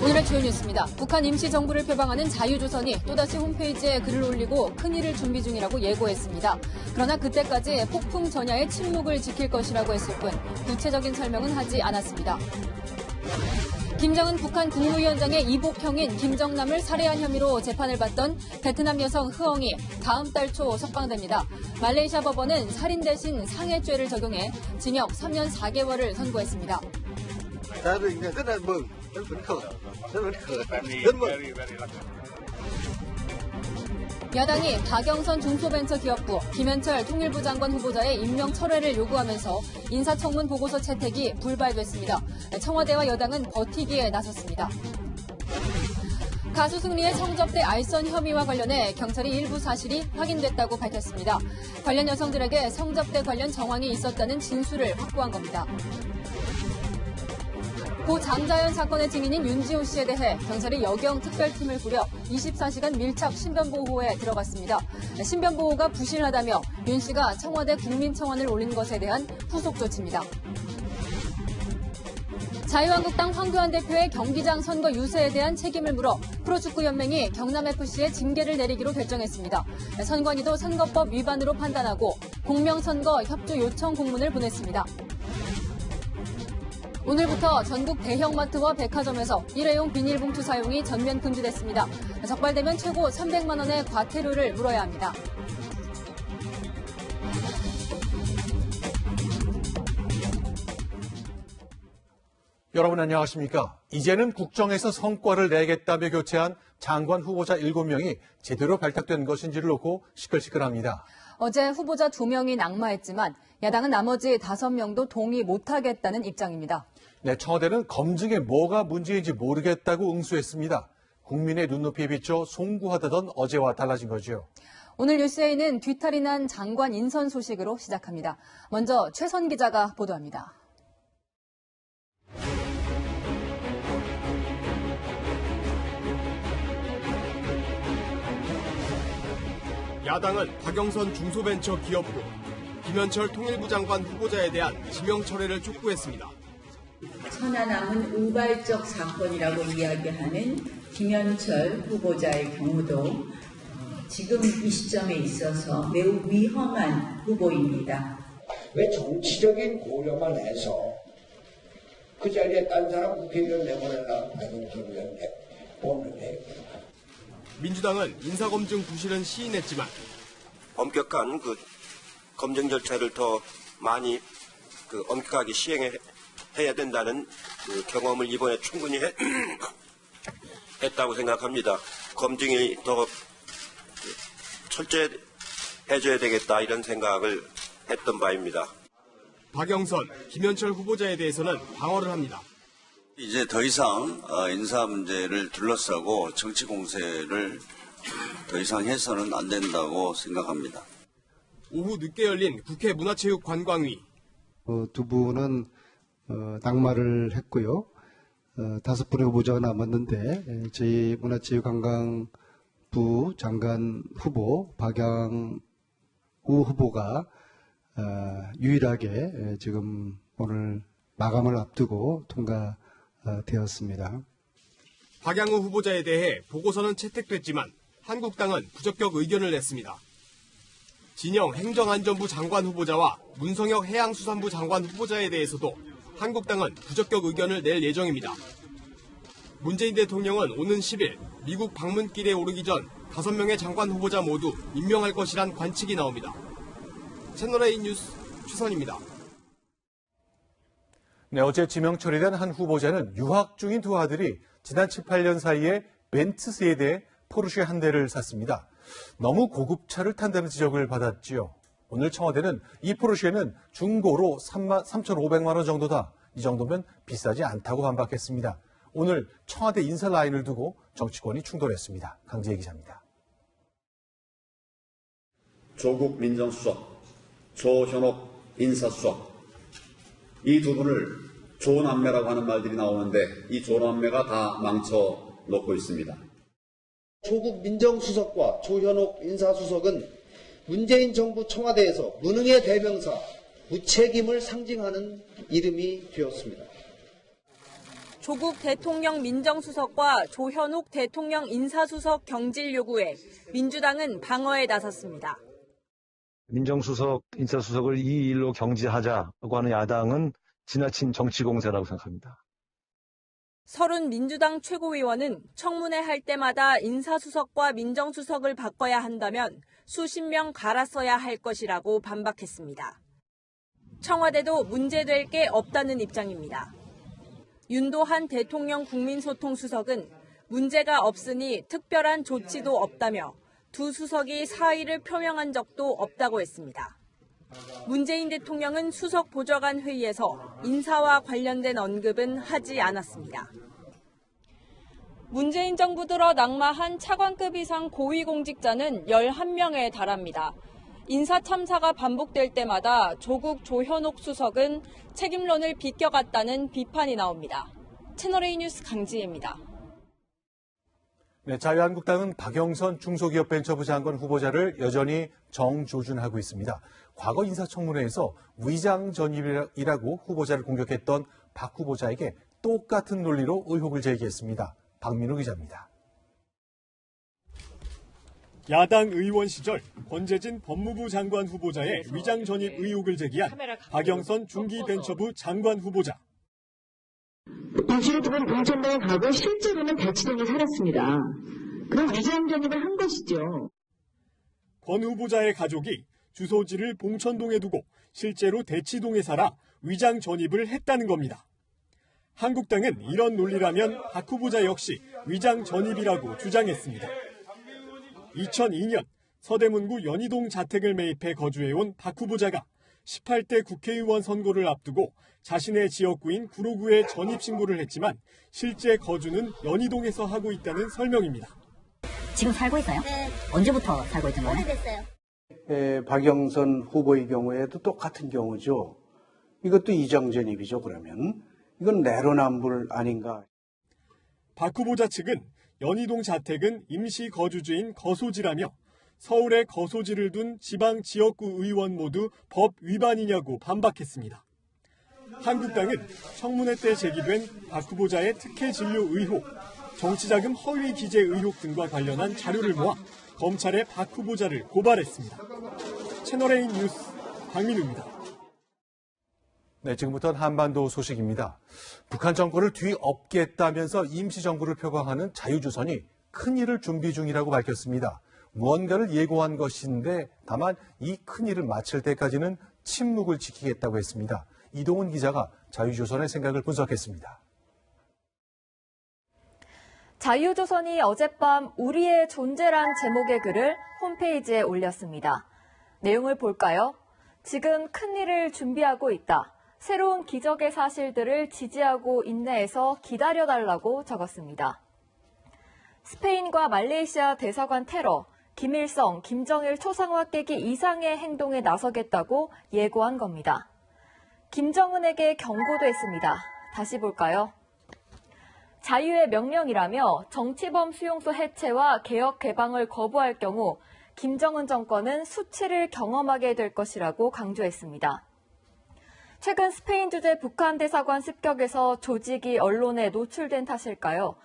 오늘의 주요 뉴스입니다. 북한 임시정부를 표방하는 자유조선이 또다시 홈페이지에 글을 올리고 큰일을 준비 중이라고 예고했습니다. 그러나 그때까지 폭풍 전야의 침묵을 지킬 것이라고 했을 뿐 구체적인 설명은 하지 않았습니다. 김정은 북한 국무위원장의 이복형인 김정남을 살해한 혐의로 재판을 받던 베트남 여성 흐엉이 다음 달 초 석방됩니다. 말레이시아 법원은 살인 대신 상해죄를 적용해 징역 3년 4개월을 선고했습니다. 야당이 박영선 중소벤처기업부, 김현철 통일부 장관 후보자의 임명 철회를 요구하면서 인사청문 보고서 채택이 불발됐습니다. 청와대와 여당은 버티기에 나섰습니다. 가수 승리의 성접대 알선 혐의와 관련해 경찰이 일부 사실이 확인됐다고 밝혔습니다. 관련 여성들에게 성접대 관련 정황이 있었다는 진술을 확보한 겁니다. 고 장자연 사건의 증인인 윤지호 씨에 대해 경찰이 여경 특별팀을 꾸려 24시간 밀착 신변보호에 들어갔습니다. 신변보호가 부실하다며 윤 씨가 청와대 국민청원을 올린 것에 대한 후속 조치입니다. 자유한국당 황교안 대표의 경기장 선거 유세에 대한 책임을 물어 프로축구연맹이 경남FC에 징계를 내리기로 결정했습니다. 선관위도 선거법 위반으로 판단하고 공명선거 협조 요청 공문을 보냈습니다. 오늘부터 전국 대형마트와 백화점에서 일회용 비닐봉투 사용이 전면 금지됐습니다. 적발되면 최고 300만 원의 과태료를 물어야 합니다. 여러분 안녕하십니까? 이제는 국정에서 성과를 내겠다며 교체한 장관 후보자 7명이 제대로 발탁된 것인지를 놓고 시끌시끌합니다. 어제 후보자 2명이 낙마했지만 야당은 나머지 5명도 동의 못하겠다는 입장입니다. 네, 청와대는 검증에 뭐가 문제인지 모르겠다고 응수했습니다. 국민의 눈높이에 비춰 송구하다던 어제와 달라진 거죠. 오늘 뉴스에는 뒤탈이 난 장관 인선 소식으로 시작합니다. 먼저 최선 기자가 보도합니다. 야당은 박영선 중소벤처기업부, 김현철 통일부 장관 후보자에 대한 지명 철회를 촉구했습니다. 천하남은 우발적 사건이라고 이야기하는 김현철 후보자의 경우도 지금 이 시점에 있어서 매우 위험한 후보입니다. 왜 정치적인 고려만 해서 그 자리에 딴 사람 국회의원 내보내려고 박영선 의원 내보내요. 민주당은 인사검증 부실은 시인했지만 엄격한 검증 절차를 더 많이 엄격하게 시행해야 된다는 경험을 이번에 충분히 했다고 생각합니다. 검증이 더 철저해져야 되겠다 이런 생각을 했던 바입니다. 박영선, 김현철 후보자에 대해서는 방어를 합니다. 이제 더 이상 인사 문제를 둘러싸고 정치 공세를 더 이상 해서는 안 된다고 생각합니다. 오후 늦게 열린 국회 문화체육관광위. 두 분은 낙마를 했고요. 5분의 후보자가 남았는데 저희 문화체육관광부 장관 후보 박양우 후보가 유일하게 지금 오늘 마감을 앞두고 통과되었습니다. 박양우 후보자에 대해 보고서는 채택됐지만 한국당은 부적격 의견을 냈습니다. 진영 행정안전부 장관 후보자와 문성혁 해양수산부 장관 후보자에 대해서도 한국당은 부적격 의견을 낼 예정입니다. 문재인 대통령은 오는 10일 미국 방문길에 오르기 전 5명의 장관 후보자 모두 임명할 것이란 관측이 나옵니다. 채널A 뉴스 최선입니다. 네, 어제 지명 처리된 한 후보자는 유학 중인 두 아들이 지난 7, 8년 사이에 벤츠 세대에 포르쉐 한 대를 샀습니다. 너무 고급차를 탄다는 지적을 받았지요. 오늘 청와대는 이 포르쉐는 중고로 3,500만 원 정도다. 이 정도면 비싸지 않다고 반박했습니다. 오늘 청와대 인사 라인을 두고 정치권이 충돌했습니다. 강지혜 기자입니다. 조국 민정수석, 조현옥 인사수석, 이 두 분을 조남매라고 하는 말들이 나오는데 이 조남매가 다 망쳐놓고 있습니다. 조국 민정수석과 조현옥 인사수석은 문재인 정부 청와대에서 무능의 대명사, 무책임을 상징하는 이름이 되었습니다. 조국 대통령 민정수석과 조현옥 대통령 인사수석 경질 요구에 민주당은 방어에 나섰습니다. 민정수석, 인사수석을 이 일로 경질하자고 하는 야당은 지나친 정치 공세라고 생각합니다. 서른 민주당 최고위원은 청문회 할 때마다 인사수석과 민정수석을 바꿔야 한다면 수십 명 갈았어야 할 것이라고 반박했습니다. 청와대도 문제될 게 없다는 입장입니다. 윤도한 대통령 국민소통수석은 문제가 없으니 특별한 조치도 없다며 두 수석이 사의를 표명한 적도 없다고 했습니다. 문재인 대통령은 수석 보좌관 회의에서 인사와 관련된 언급은 하지 않았습니다. 문재인 정부 들어 낙마한 차관급 이상 고위공직자는 11명에 달합니다. 인사 참사가 반복될 때마다 조국 조현옥 수석은 책임론을 비껴갔다는 비판이 나옵니다. 채널A 뉴스 강지혜입니다. 네, 자유한국당은 박영선 중소기업벤처부 장관 후보자를 여전히 정조준하고 있습니다. 과거 인사청문회에서 위장 전입이라고 후보자를 공격했던 박 후보자에게 똑같은 논리로 의혹을 제기했습니다. 박민우 기자입니다. 야당 의원 시절 권재진 법무부 장관 후보자의 위장 전입 의혹을 제기한 박영선 중기벤처부 장관 후보자. 당시에 두 분 공천당에 가고 실제로는 대치동에 살았습니다. 그럼 위장 전입을 한 것이죠. 권 후보자의 가족이 주소지를 봉천동에 두고 실제로 대치동에 살아 위장 전입을 했다는 겁니다. 한국당은 이런 논리라면 박 후보자 역시 위장 전입이라고 주장했습니다. 2002년 서대문구 연희동 자택을 매입해 거주해온 박 후보자가 18대 국회의원 선거를 앞두고 자신의 지역구인 구로구에 전입신고를 했지만 실제 거주는 연희동에서 하고 있다는 설명입니다. 지금 살고 있어요? 네. 언제부터 살고 있던 거예요? 오래됐어요. 박영선 후보의 경우에도 똑같은 경우죠. 이것도 이장 전입이죠, 그러면. 이건 내로남불 아닌가. 박 후보자 측은 연희동 자택은 임시 거주지인 거소지라며 서울에 거소지를 둔 지방 지역구 의원 모두 법 위반이냐고 반박했습니다. 한국당은 청문회 때 제기된 박 후보자의 특혜 진료 의혹, 정치자금 허위 기재 의혹 등과 관련한 자료를 모아 검찰에 박 후보자를 고발했습니다. 채널A 뉴스 박민우입니다. 네, 지금부터는 한반도 소식입니다. 북한 정권을 뒤엎겠다면서 임시정부를 표방하는 자유조선이 큰일을 준비 중이라고 밝혔습니다. 무언가를 예고한 것인데 다만 이 큰일을 마칠 때까지는 침묵을 지키겠다고 했습니다. 이동훈 기자가 자유조선의 생각을 분석했습니다. 자유조선이 어젯밤 우리의 존재란 제목의 글을 홈페이지에 올렸습니다. 내용을 볼까요? 지금 큰일을 준비하고 있다. 새로운 기적의 사실들을 지지하고 인내해서 기다려달라고 적었습니다. 스페인과 말레이시아 대사관 테러, 김일성, 김정일 초상화 깨기 이상의 행동에 나서겠다고 예고한 겁니다. 김정은에게 경고도 했습니다. 다시 볼까요? 자유의 명령이라며 정치범 수용소 해체와 개혁 개방을 거부할 경우 김정은 정권은 수치를 경험하게 될 것이라고 강조했습니다. 최근 스페인 주재 북한 대사관 습격에서 조직이 언론에 노출된 탓일까요?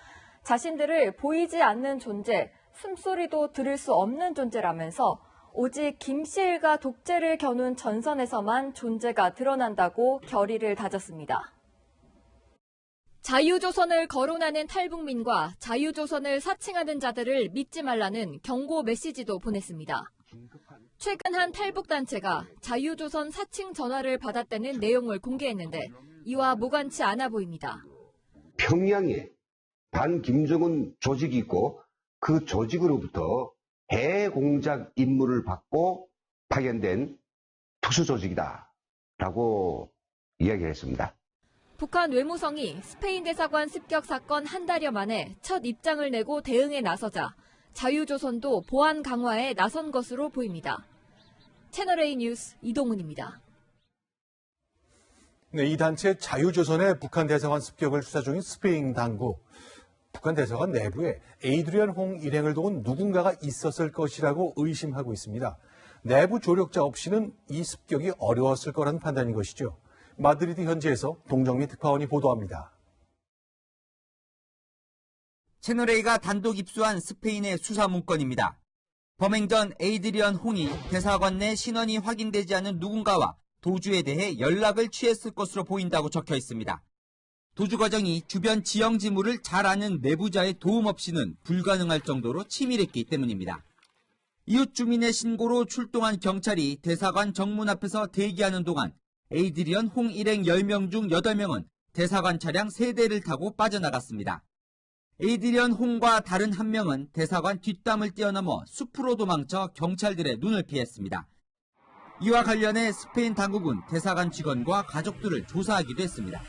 자신들을 보이지 않는 존재, 숨소리도 들을 수 없는 존재라면서 오직 김씨 일가 독재를 겨눈 전선에서만 존재가 드러난다고 결의를 다졌습니다. 자유조선을 거론하는 탈북민과 자유조선을 사칭하는 자들을 믿지 말라는 경고 메시지도 보냈습니다. 최근 한 탈북단체가 자유조선 사칭 전화를 받았다는 내용을 공개했는데 이와 무관치 않아 보입니다. 평양에 반김정은 조직이 있고 그 조직으로부터 해공작 임무를 받고 파견된 특수조직이다라고 이야기했습니다. 북한 외무성이 스페인 대사관 습격 사건 한 달여 만에 첫 입장을 내고 대응에 나서자 자유조선도 보안 강화에 나선 것으로 보입니다. 채널A 뉴스 이동훈입니다. 네, 이 단체 자유조선의 북한 대사관 습격을 수사 중인 스페인 당국. 북한 대사관 내부에 에이드리안 홍 일행을 도운 누군가가 있었을 것이라고 의심하고 있습니다. 내부 조력자 없이는 이 습격이 어려웠을 거라는 판단인 것이죠. 마드리드 현지에서 동정미 특파원이 보도합니다. 채널A가 단독 입수한 스페인의 수사 문건입니다. 범행 전 에이드리언 홍이 대사관 내 신원이 확인되지 않은 누군가와 도주에 대해 연락을 취했을 것으로 보인다고 적혀 있습니다. 도주 과정이 주변 지형 지물을 잘 아는 내부자의 도움 없이는 불가능할 정도로 치밀했기 때문입니다. 이웃 주민의 신고로 출동한 경찰이 대사관 정문 앞에서 대기하는 동안 에이드리언 홍 일행 10명 중 8명은 대사관 차량 3대를 타고 빠져나갔습니다. 에이드리언 홍과 다른 한 명은 대사관 뒷담을 뛰어넘어 숲으로 도망쳐 경찰들의 눈을 피했습니다. 이와 관련해 스페인 당국은 대사관 직원과 가족들을 조사하기도 했습니다.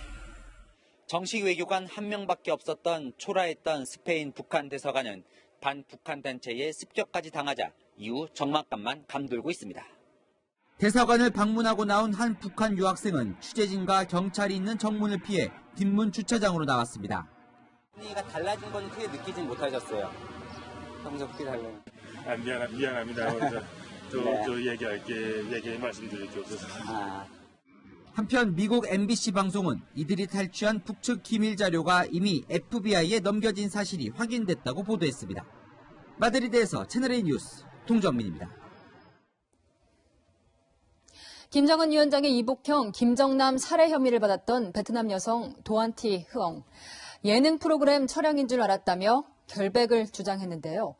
정식 외교관 한 명밖에 없었던 초라했던 스페인 북한 대사관은 반북한 단체의 습격까지 당하자 이후 적막감만 감돌고 있습니다. 대사관을 방문하고 나온 한 북한 유학생은 취재진과 경찰이 있는 정문을 피해 뒷문 주차장으로 나왔습니다. 분위기가 달라진 건 크게 느끼진 못하셨어요. 평소 크게 달라요. 미안합니다. 저 얘기 말씀드릴 게 없어서. 한편 미국 MBC 방송은 이들이 탈취한 북측 기밀 자료가 이미 FBI에 넘겨진 사실이 확인됐다고 보도했습니다. 마드리드에서 채널A 뉴스 동정민입니다. 김정은 위원장의 이복형 김정남 살해 혐의를 받았던 베트남 여성 도안티 흐엉. 예능 프로그램 촬영인 줄 알았다며 결백을 주장했는데요.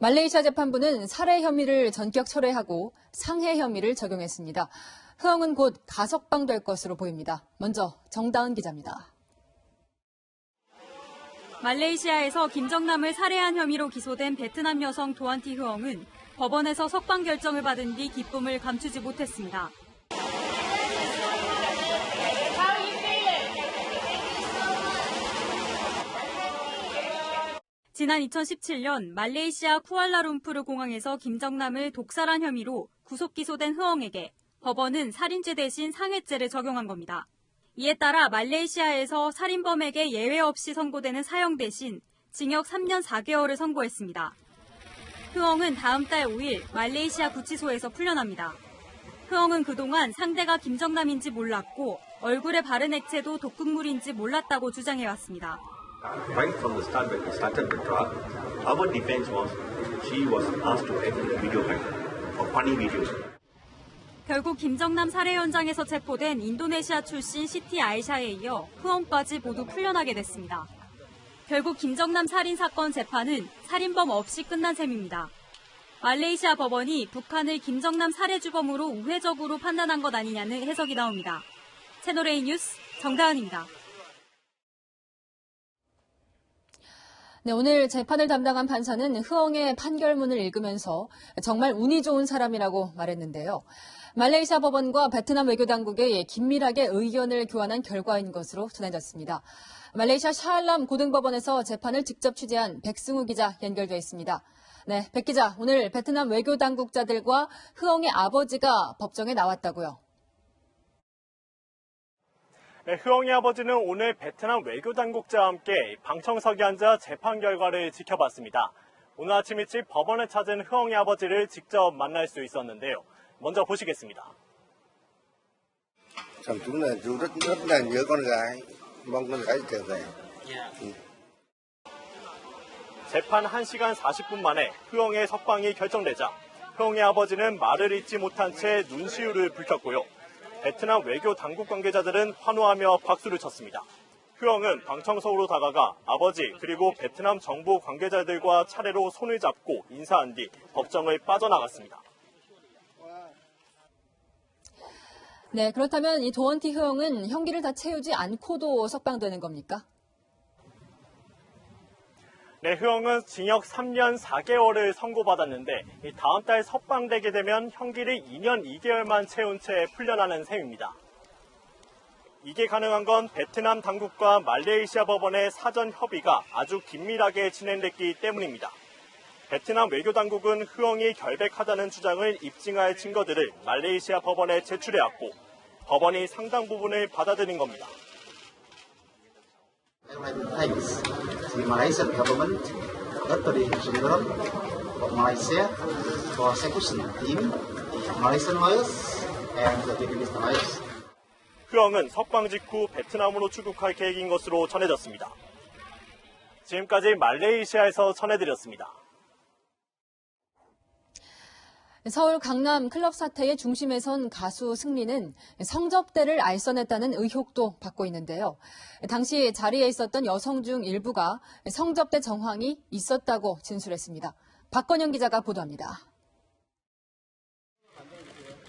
말레이시아 재판부는 살해 혐의를 전격 철회하고 상해 혐의를 적용했습니다. 흐엉은 곧 가석방될 것으로 보입니다. 먼저 정다은 기자입니다. 말레이시아에서 김정남을 살해한 혐의로 기소된 베트남 여성 도안티 흐엉은 법원에서 석방 결정을 받은 뒤 기쁨을 감추지 못했습니다. 지난 2017년 말레이시아 쿠알라룸푸르 공항에서 김정남을 독살한 혐의로 구속 기소된 흐엉에게 법원은 살인죄 대신 상해죄를 적용한 겁니다. 이에 따라 말레이시아에서 살인범에게 예외 없이 선고되는 사형 대신 징역 3년 4개월을 선고했습니다. 흐엉은 다음 달 5일 말레이시아 구치소에서 풀려납니다. 흐엉은 그동안 상대가 김정남인지 몰랐고 얼굴에 바른 액체도 독극물인지 몰랐다고 주장해왔습니다. Right from the start when we started the trial, our defense was she was asked to edit video or funny videos. 결국 김정남 살해 현장에서 체포된 인도네시아 출신 시티 아이샤에 이어 흐엉까지 모두 풀려나게 됐습니다. 결국 김정남 살인 사건 재판은 살인범 없이 끝난 셈입니다. 말레이시아 법원이 북한을 김정남 살해 주범으로 우회적으로 판단한 것 아니냐는 해석이 나옵니다. 채널A 뉴스 정다은입니다. 네, 오늘 재판을 담당한 판사는 흐엉의 판결문을 읽으면서 정말 운이 좋은 사람이라고 말했는데요. 말레이시아 법원과 베트남 외교당국의 긴밀하게 의견을 교환한 결과인 것으로 전해졌습니다. 말레이시아 샤알람 고등법원에서 재판을 직접 취재한 백승우 기자 연결돼 있습니다. 네, 백 기자, 오늘 베트남 외교당국자들과 흐엉의 아버지가 법정에 나왔다고요. 네, 흐엉의 아버지는 오늘 베트남 외교당국자와 함께 방청석에 앉아 재판 결과를 지켜봤습니다. 오늘 아침 일찍 법원에 찾은 흐엉의 아버지를 직접 만날 수 있었는데요. 먼저 보시겠습니다. Chúng chú rất là nhớ con gái, mong con gái trở về. 재판 1시간 40분 만에 흐엉의 석방이 결정되자 흐엉의 아버지는 말을 잇지 못한 채 눈시울을 붉혔고요. 베트남 외교 당국 관계자들은 환호하며 박수를 쳤습니다. 흐엉은 방청석으로 다가가 아버지 그리고 베트남 정부 관계자들과 차례로 손을 잡고 인사한 뒤 법정을 빠져나갔습니다. 네, 그렇다면 이 도언티 흐엉은 형기를 다 채우지 않고도 석방되는 겁니까? 네, 흐엉은 징역 3년 4개월을 선고받았는데 다음 달 석방되게 되면 형기를 2년 2개월만 채운 채 풀려나는 셈입니다. 이게 가능한 건 베트남 당국과 말레이시아 법원의 사전 협의가 아주 긴밀하게 진행됐기 때문입니다. 베트남 외교당국은 흐엉이 결백하다는 주장을 입증할 증거들을 말레이시아 법원에 제출해왔고 법원이 상당 부분을 받아들인 겁니다. Thanks the Malaysian government, Attorney General of Malaysia for execution team, Malaysian lawyers and the Vietnamese lawyers. 흐엉은 석방 직후 베트남으로 출국할 계획인 것으로 전해졌습니다. 지금까지 말레이시아에서 전해드렸습니다. 서울 강남 클럽 사태의 중심에 선 가수 승리는 성접대를 알선했다는 의혹도 받고 있는데요. 당시 자리에 있었던 여성 중 일부가 성접대 정황이 있었다고 진술했습니다. 박건영 기자가 보도합니다.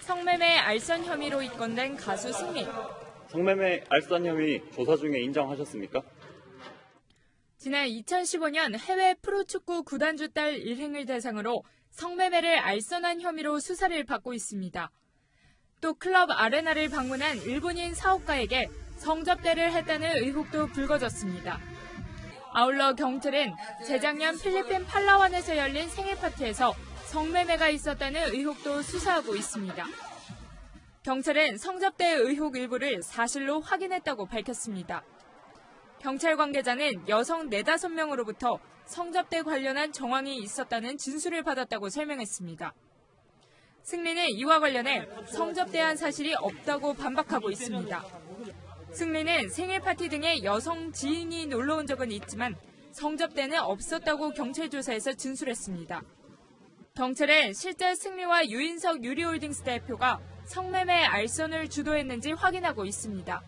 성매매 알선 혐의로 입건된 가수 승리. 성매매 알선 혐의 조사 중에 인정하셨습니까? 지난 2015년 해외 프로축구 구단주 딸 일행을 대상으로 성매매를 알선한 혐의로 수사를 받고 있습니다. 또 클럽 아레나를 방문한 일본인 사업가에게 성접대를 했다는 의혹도 불거졌습니다. 아울러 경찰은 재작년 필리핀 팔라완에서 열린 생일 파티에서 성매매가 있었다는 의혹도 수사하고 있습니다. 경찰은 성접대 의혹 일부를 사실로 확인했다고 밝혔습니다. 경찰 관계자는 여성 4-5명으로부터 성접대 관련한 정황이 있었다는 진술을 받았다고 설명했습니다. 승리는 이와 관련해 성접대한 사실이 없다고 반박하고 있습니다. 승리는 생일 파티 등에 여성 지인이 놀러 온 적은 있지만 성접대는 없었다고 경찰 조사에서 진술했습니다. 경찰은 실제 승리와 유인석 유리홀딩스 대표가 성매매 알선을 주도했는지 확인하고 있습니다.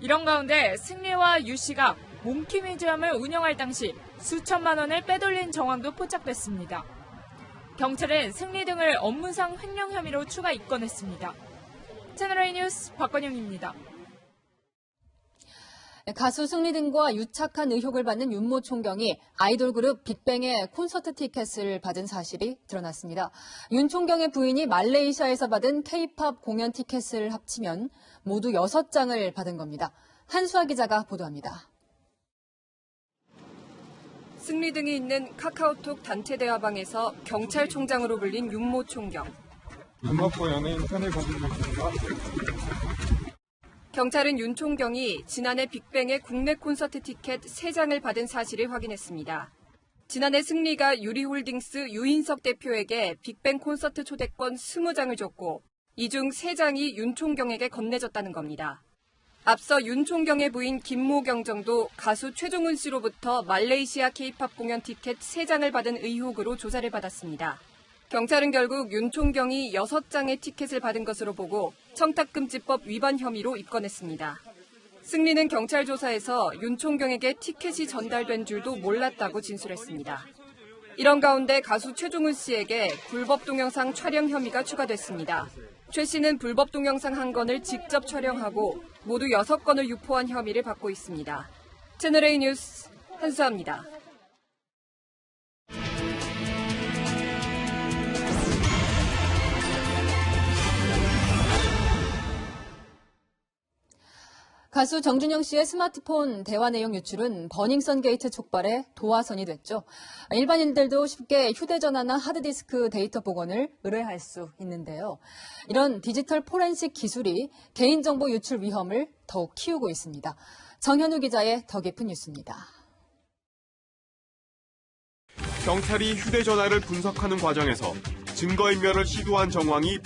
이런 가운데 승리와 유 씨가 몽키 뮤지엄을 운영할 당시 수천만 원을 빼돌린 정황도 포착됐습니다. 경찰은 승리 등을 업무상 횡령 혐의로 추가 입건했습니다. 채널A 뉴스 박건영입니다. 가수 승리 등과 유착한 의혹을 받는 윤모 총경이 아이돌 그룹 빅뱅의 콘서트 티켓을 받은 사실이 드러났습니다. 윤 총경의 부인이 말레이시아에서 받은 K-팝 공연 티켓을 합치면 모두 6장을 받은 겁니다. 한수아 기자가 보도합니다. 승리 등이 있는 카카오톡 단체 대화방에서 경찰총장으로 불린 윤모 총경. 음악과 연예인 편을 받은 것입니다. 경찰은 윤 총경이 지난해 빅뱅의 국내 콘서트 티켓 3장을 받은 사실을 확인했습니다. 지난해 승리가 유리홀딩스 유인석 대표에게 빅뱅 콘서트 초대권 20장을 줬고 이 중 3장이 윤 총경에게 건네졌다는 겁니다. 앞서 윤 총경의 부인 김모경 정도 가수 최종훈 씨로부터 말레이시아 K-팝 공연 티켓 3장을 받은 의혹으로 조사를 받았습니다. 경찰은 결국 윤 총경이 6장의 티켓을 받은 것으로 보고 청탁금지법 위반 혐의로 입건했습니다. 승리는 경찰 조사에서 윤 총경에게 티켓이 전달된 줄도 몰랐다고 진술했습니다. 이런 가운데 가수 최종훈 씨에게 불법 동영상 촬영 혐의가 추가됐습니다. 최 씨는 불법 동영상 1건을 직접 촬영하고 모두 6건을 유포한 혐의를 받고 있습니다. 채널A 뉴스 한수아입니다. 가수 정준영 씨의 스마트폰 대화 내용 유출은 버닝썬 게이트 촉발의 도화선이 됐죠. 일반인들도 쉽게 휴대전화나 하드디스크 데이터 복원을 의뢰할 수 있는데요. 이런 디지털 포렌식 기술이 개인정보 유출 위험을 더욱 키우고 있습니다. 정현우 기자의 더 깊은 뉴스입니다. 경찰이 휴대전화를 분석하는 과정에서 증거인멸을 시도한 정황이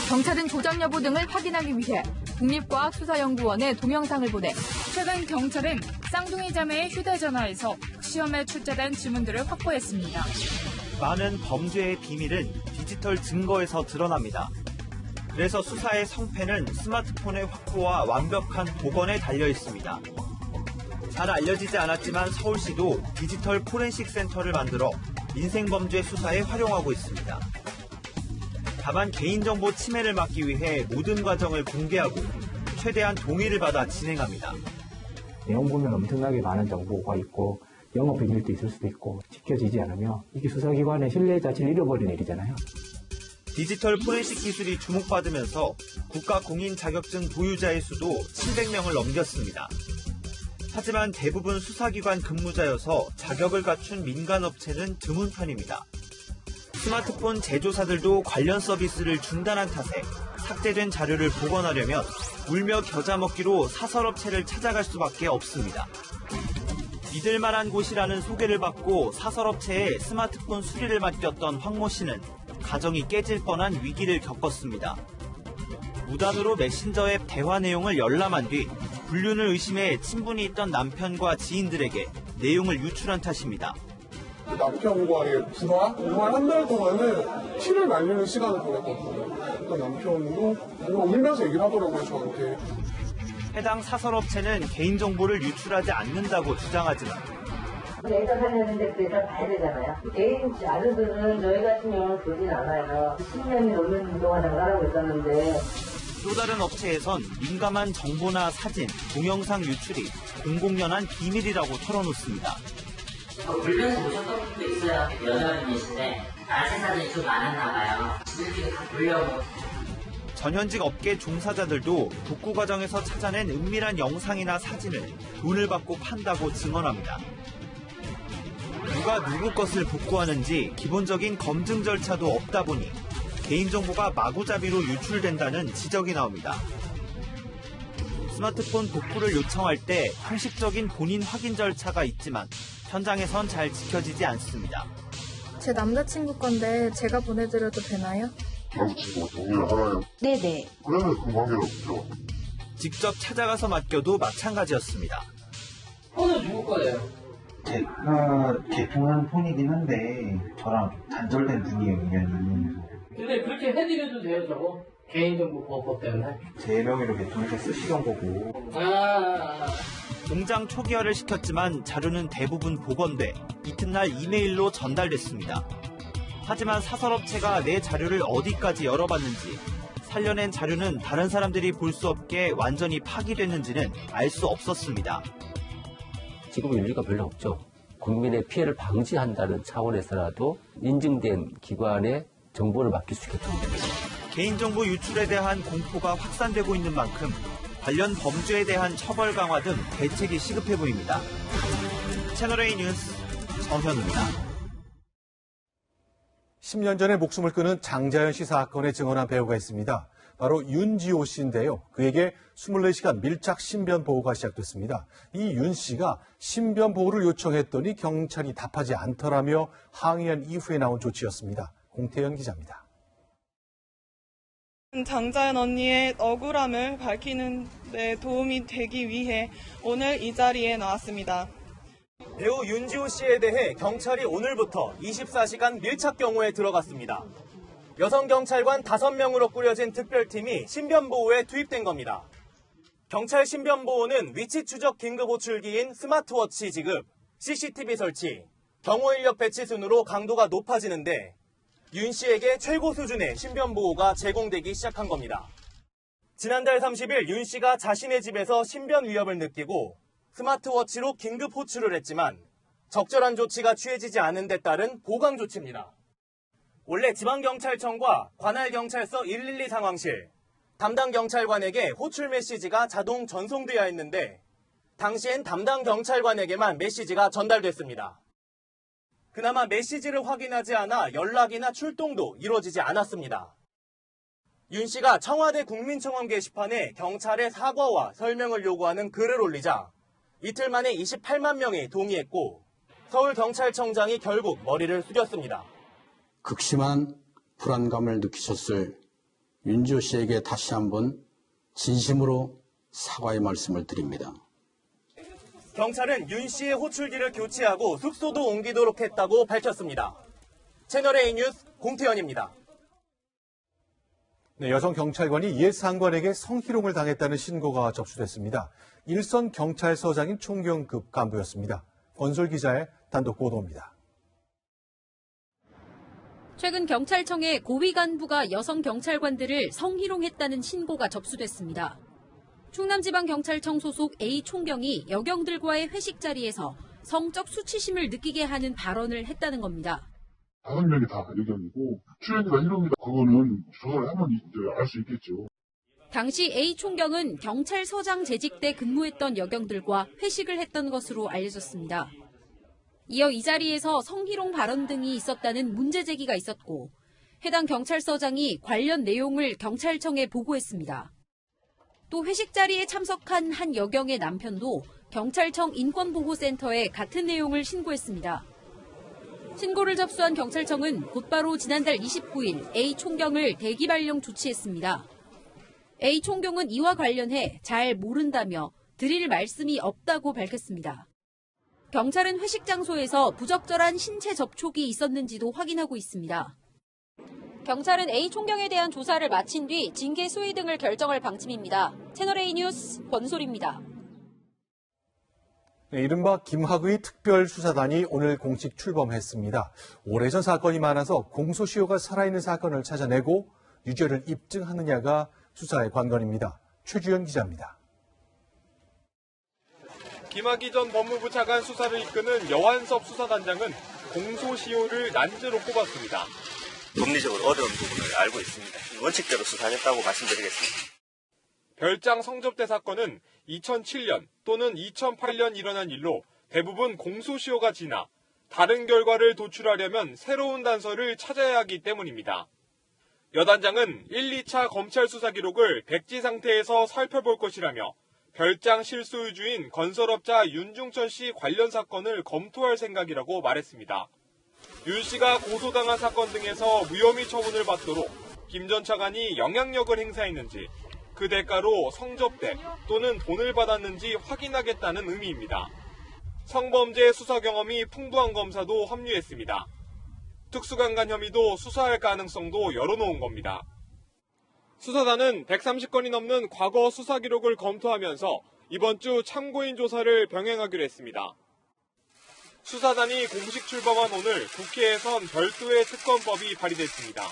경찰은 조작 여부 등을 확인하기 위해 국립과학수사연구원에 동영상을 보내 최근 경찰은 쌍둥이 자매의 휴대전화에서 시험에 출제된 지문들을 확보했습니다. 많은 범죄의 비밀은 디지털 증거에서 드러납니다. 그래서 수사의 성패는 스마트폰의 확보와 완벽한 복원에 달려 있습니다. 잘 알려지지 않았지만 서울시도 디지털 포렌식 센터를 만들어 민생범죄 수사에 활용하고 있습니다. 다만 개인정보 침해를 막기 위해 모든 과정을 공개하고 최대한 동의를 받아 진행합니다. 내용 보면 엄청나게 많은 정보가 있고 영업 비밀도 있을 수도 있고 지켜지지 않으면 이게 수사기관의 신뢰 자체를 잃어버리는 일이잖아요. 디지털 포렌식 기술이 주목받으면서 국가공인 자격증 보유자의 수도 700명을 넘겼습니다. 하지만 대부분 수사기관 근무자여서 자격을 갖춘 민간업체는 드문 편입니다. 스마트폰 제조사들도 관련 서비스를 중단한 탓에 삭제된 자료를 복원하려면 울며 겨자 먹기로 사설업체를 찾아갈 수밖에 없습니다. 믿을 만한 곳이라는 소개를 받고 사설업체에 스마트폰 수리를 맡겼던 황모 씨는 가정이 깨질 뻔한 위기를 겪었습니다. 무단으로 메신저 앱 대화 내용을 열람한 뒤 불륜을 의심해 친분이 있던 남편과 지인들에게 내용을 유출한 탓입니다. 남편과의 불화? 정말 한 달 동안은 피를 말리는 시간을 보냈거든요. 그러니까 남편도 뭔가 울면서 얘기를 하더라고요, 저한테. 해당 사설업체는 개인정보를 유출하지 않는다고 주장하지만 애가 살렸는데 그 애가 봐야 되잖아요. 개인 자료들은 저희 같은 경우는 보진 않아요. 10년이 넘는 동안 장사하고 있었는데. 또 다른 업체에선 민감한 정보나 사진, 동영상 유출이 공공연한 비밀이라고 털어놓습니다. 울면서 보셨던 분도 있어요. 여자분이신데 나한테 사진이 좀 많았나 봐요. 지들끼리 다 보려고. 전현직 업계 종사자들도 복구 과정에서 찾아낸 은밀한 영상이나 사진을 돈을 받고 판다고 증언합니다. 누가 누구 것을 복구하는지 기본적인 검증 절차도 없다 보니 개인정보가 마구잡이로 유출된다는 지적이 나옵니다. 스마트폰 복구를 요청할 때 형식적인 본인 확인 절차가 있지만 현장에선 잘 지켜지지 않습니다. 제 남자친구 건데 제가 보내드려도 되나요? 남자친구가 동의를 하나요? 네네. 그러면 그 관계는 없죠. 직접 찾아가서 맡겨도 마찬가지였습니다. 폰은 누구 거예요? 제가 개통한 폰이긴 한데 저랑 좀 단절된 분이에요, 인연이. 근데 그렇게 해드려도 돼요, 저거? 개인정보보호법 때문에? 제 명의로 개통해서 쓰시던 거고. 공장 초기화를 시켰지만 자료는 대부분 복원돼 이튿날 이메일로 전달됐습니다. 하지만 사설업체가 내 자료를 어디까지 열어봤는지, 살려낸 자료는 다른 사람들이 볼 수 없게 완전히 파기됐는지는 알 수 없었습니다. 지금 윤리가 별로 없죠. 국민의 피해를 방지한다는 차원에서라도 인증된 기관에 정보를 맡길 수 있겠다. 개인정보 유출에 대한 공포가 확산되고 있는 만큼 관련 범죄에 대한 처벌 강화 등 대책이 시급해 보입니다. 채널A 뉴스 정현우입니다. 10년 전에 목숨을 끊은 장자연 씨 사건에 증언한 배우가 있습니다. 바로 윤지호 씨인데요. 그에게 24시간 밀착 신변 보호가 시작됐습니다. 이 윤 씨가 신변 보호를 요청했더니 경찰이 답하지 않더라며 항의한 이후에 나온 조치였습니다. 공태현 기자입니다. 장자연 언니의 억울함을 밝히는 데 도움이 되기 위해 오늘 이 자리에 나왔습니다. 배우 윤지호 씨에 대해 경찰이 오늘부터 24시간 밀착 경호에 들어갔습니다. 여성 경찰관 5명으로 꾸려진 특별팀이 신변보호에 투입된 겁니다. 경찰 신변보호는 위치 추적 긴급 호출기인 스마트워치 지급, CCTV 설치, 경호 인력 배치 순으로 강도가 높아지는데 윤 씨에게 최고 수준의 신변보호가 제공되기 시작한 겁니다. 지난달 30일 윤 씨가 자신의 집에서 신변 위협을 느끼고 스마트워치로 긴급 호출을 했지만 적절한 조치가 취해지지 않은 데 따른 보강 조치입니다. 원래 지방경찰청과 관할경찰서 112 상황실, 담당 경찰관에게 호출 메시지가 자동 전송되어야 했는데 당시엔 담당 경찰관에게만 메시지가 전달됐습니다. 그나마 메시지를 확인하지 않아 연락이나 출동도 이루어지지 않았습니다. 윤 씨가 청와대 국민청원 게시판에 경찰의 사과와 설명을 요구하는 글을 올리자 이틀 만에 28만 명이 동의했고 서울경찰청장이 결국 머리를 숙였습니다. 극심한 불안감을 느끼셨을 윤지호 씨에게 다시 한번 진심으로 사과의 말씀을 드립니다. 경찰은 윤 씨의 호출기를 교체하고 숙소도 옮기도록 했다고 밝혔습니다. 채널A 뉴스 공태현입니다. 네, 여성 경찰관이 옛 상관에게 성희롱을 당했다는 신고가 접수됐습니다. 일선 경찰서장인 총경급 간부였습니다. 권솔 기자의 단독 보도입니다. 최근 경찰청의 고위 간부가 여성 경찰관들을 성희롱했다는 신고가 접수됐습니다. 충남지방경찰청 소속 A 총경이 여경들과의 회식 자리에서 성적 수치심을 느끼게 하는 발언을 했다는 겁니다. 5명이 다 여경이고 출연이다 희롱이다 그거는 조사를 하면 이제 알 수 있겠죠. 당시 A 총경은 경찰서장 재직 때 근무했던 여경들과 회식을 했던 것으로 알려졌습니다. 이어 이 자리에서 성희롱 발언 등이 있었다는 문제 제기가 있었고 해당 경찰서장이 관련 내용을 경찰청에 보고했습니다. 또 회식 자리에 참석한 한 여경의 남편도 경찰청 인권보호센터에 같은 내용을 신고했습니다. 신고를 접수한 경찰청은 곧바로 지난달 29일 A 총경을 대기 발령 조치했습니다. A 총경은 이와 관련해 잘 모른다며 드릴 말씀이 없다고 밝혔습니다. 경찰은 회식 장소에서 부적절한 신체 접촉이 있었는지도 확인하고 있습니다. 경찰은 A 총경에 대한 조사를 마친 뒤 징계 수위 등을 결정할 방침입니다. 채널A 뉴스 권솔입니다. 네, 이른바 김학의 특별수사단이 오늘 공식 출범했습니다. 오래전 사건이 많아서 공소시효가 살아있는 사건을 찾아내고 유죄를 입증하느냐가 수사의 관건입니다. 최주연 기자입니다. 김학의 전 법무부 차관 수사를 이끄는 여한섭 수사단장은 공소시효를 난제로 꼽았습니다. 법리적으로 어려운 부분을 알고 있습니다. 원칙대로 수사하겠다고 말씀드리겠습니다. 별장 성접대 사건은 2007년 또는 2008년 일어난 일로 대부분 공소시효가 지나 다른 결과를 도출하려면 새로운 단서를 찾아야 하기 때문입니다. 여 단장은 1, 2차 검찰 수사 기록을 백지 상태에서 살펴볼 것이라며 별장 실소유주인 건설업자 윤중천 씨 관련 사건을 검토할 생각이라고 말했습니다. 윤 씨가 고소당한 사건 등에서 무혐의 처분을 받도록 김 전 차관이 영향력을 행사했는지 그 대가로 성접대 또는 돈을 받았는지 확인하겠다는 의미입니다. 성범죄 수사 경험이 풍부한 검사도 합류했습니다. 특수강간 혐의도 수사할 가능성도 열어놓은 겁니다. 수사단은 130건이 넘는 과거 수사 기록을 검토하면서 이번 주 참고인 조사를 병행하기로 했습니다. 수사단이 공식 출범한 오늘 국회에선 별도의 특검법이 발의됐습니다.